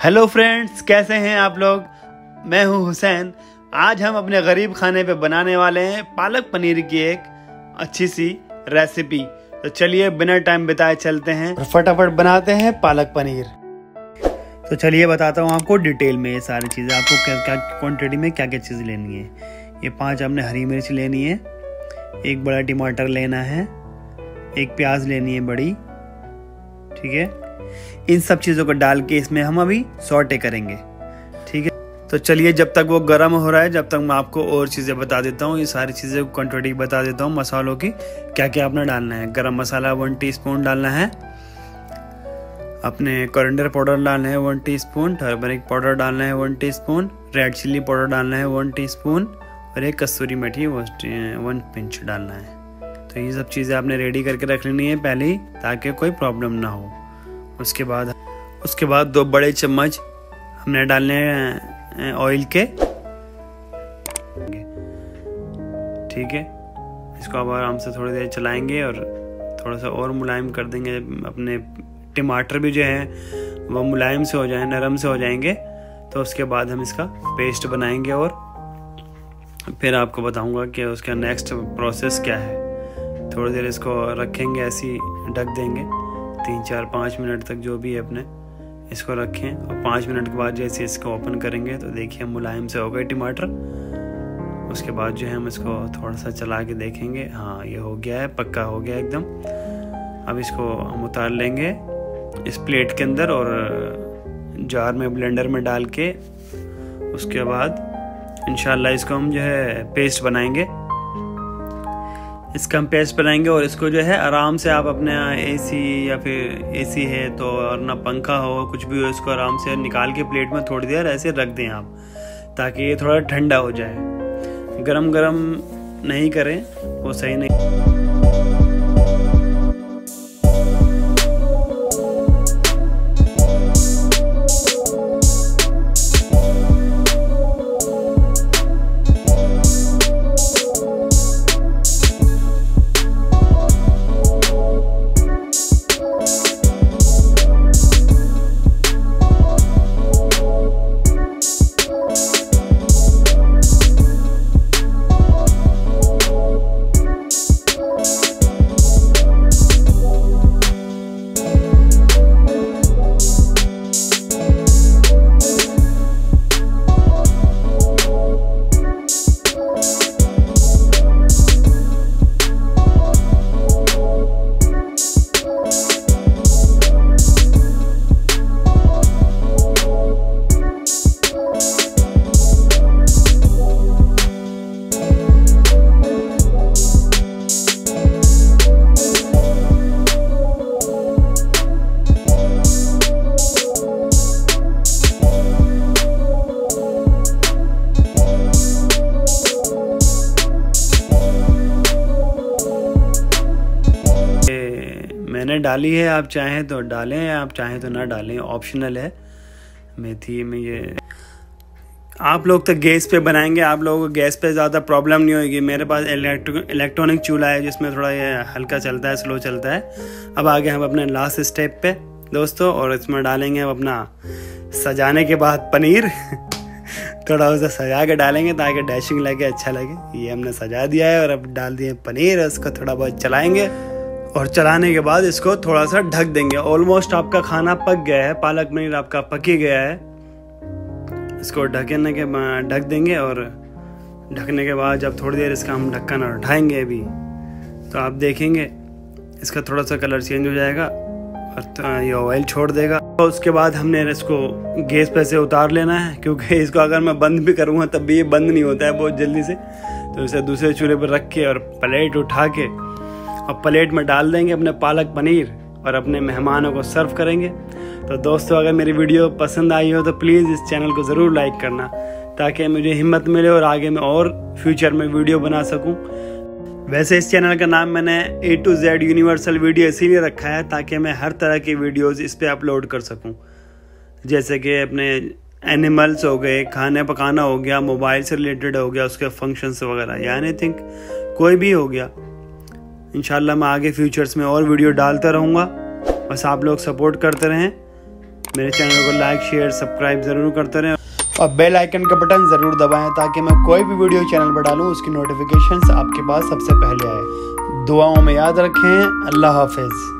Hello friends, कैसे हैं आप लोग। मैं हूं हुसैन। आज हम अपने गरीब खाने पे बनाने वाले हैं पालक पनीर की एक अच्छी सी रेसिपी। तो चलिए बिना टाइम बिताए चलते हैं और फटाफट बनाते हैं पालक पनीर। तो चलिए बताता हूं आपको डिटेल में ये सारी चीज़ें, आपको क्या क्या क्वान्टिटी में क्या क्या चीज़ लेनी है। ये 5 हमने हरी मिर्च लेनी है, एक बड़ा टमाटर लेना है, एक प्याज लेनी है बड़ी, ठीक है। इन सब चीज़ों को डाल के इसमें हम अभी सॉटे करेंगे, ठीक है। तो चलिए जब तक वो गर्म हो रहा है जब तक मैं आपको और चीज़ें बता देता हूँ। ये सारी चीज़ें क्वांटिटी बता देता हूँ मसालों की, क्या क्या अपना डालना है। गरम मसाला 1 टीस्पून डालना है, अपने कोरिएंडर पाउडर डालना है 1 टीस्पून, टर्मरिक पाउडर डालना है 1 टीस्पून, रेड चिल्ली पाउडर डालना है 1 टीस्पून और एक कसूरी मेथी 1 पिंच डालना है। तो ये सब चीज़ें आपने रेडी करके रख लेनी है पहले ही, ताकि कोई प्रॉब्लम ना हो। उसके बाद 2 बड़े चम्मच हमने डालने हैं ऑयल के, ठीक है। इसको अब आराम से थोड़ी देर चलाएंगे और थोड़ा सा और मुलायम कर देंगे। अपने टमाटर भी जो है वो मुलायम से हो जाए, नरम से हो जाएंगे। तो उसके बाद हम इसका पेस्ट बनाएंगे और फिर आपको बताऊंगा कि उसका नेक्स्ट प्रोसेस क्या है। थोड़ी देर इसको रखेंगे, ऐसी ढक देंगे 3-4-5 मिनट तक, जो भी है अपने इसको रखें। और 5 मिनट के बाद जैसे इसको ओपन करेंगे तो देखिए मुलायम से हो गए टमाटर। उसके बाद जो है हम इसको थोड़ा सा चला के देखेंगे, हाँ ये हो गया है, पक्का हो गया एकदम। अब इसको हम उतार लेंगे इस प्लेट के अंदर और जार में, ब्लेंडर में डाल के उसके बाद इंशाल्लाह इसको हम जो है पेस्ट बनाएंगे। इसका हम पेस्ट बनाएंगे और इसको जो है आराम से आप अपने एसी या फिर एसी है तो और ना पंखा हो कुछ भी हो, इसको आराम से निकाल के प्लेट में थोड़ी देर ऐसे रख दें आप, ताकि ये थोड़ा ठंडा हो जाए। गरम गरम नहीं करें, वो सही नहीं। मैंने डाली है, आप चाहें तो डालें या आप चाहें तो ना डालें, ऑप्शनल है। मेथी में ये आप लोग तो गैस पे बनाएंगे, आप लोगों को गैस पे ज़्यादा प्रॉब्लम नहीं होगी। मेरे पास इलेक्ट्रॉनिक चूल्हा है जिसमें थोड़ा ये हल्का चलता है, स्लो चलता है। अब आगे हम अपने लास्ट स्टेप पे दोस्तों, और इसमें डालेंगे हम अपना सजाने के बाद पनीर थोड़ा उसे सजा के डालेंगे ताकि डैशिंग लगे, अच्छा लगे। ये हमने सजा दिया है और अब डाल दिए पनीर, उसको थोड़ा बहुत चलाएंगे और चलाने के बाद इसको थोड़ा सा ढक देंगे। ऑलमोस्ट आपका खाना पक गया है, पालक पनीर आपका पक ही गया है। इसको ढक देंगे और ढकने के बाद जब थोड़ी देर इसका हम ढक्कन उठाएंगे अभी, तो आप देखेंगे इसका थोड़ा सा कलर चेंज हो जाएगा और ये ऑयल छोड़ देगा। तो उसके बाद हमने इसको गैस पे से उतार लेना है, क्योंकि इसको अगर मैं बंद भी करूँगा तब भी ये बंद नहीं होता है बहुत जल्दी से। तो इसे दूसरे चूल्हे पर रख के और प्लेट उठा के और प्लेट में डाल देंगे अपने पालक पनीर और अपने मेहमानों को सर्व करेंगे। तो दोस्तों, अगर मेरी वीडियो पसंद आई हो तो प्लीज़ इस चैनल को ज़रूर लाइक करना, ताकि मुझे हिम्मत मिले और आगे मैं और फ्यूचर में वीडियो बना सकूं। वैसे इस चैनल का नाम मैंने A to Z universal video इसीलिए रखा है ताकि मैं हर तरह की वीडियोज़ इस पर अपलोड कर सकूँ, जैसे कि अपने एनिमल्स हो गए, खाने पकाना हो गया, मोबाइल से रिलेटेड हो गया, उसके फंक्शंस वगैरह, या एनीथिंग कोई भी हो गया। इंशाल्लाह मैं आगे फ्यूचर्स में और वीडियो डालता रहूँगा, बस आप लोग सपोर्ट करते रहें। मेरे चैनल को लाइक शेयर सब्सक्राइब ज़रूर करते रहें और बेल आइकन का बटन ज़रूर दबाएं ताकि मैं कोई भी वीडियो चैनल पर डालूँ उसकी नोटिफिकेशंस आपके पास सबसे पहले आए। दुआओं में याद रखें। अल्लाह हाफिज़।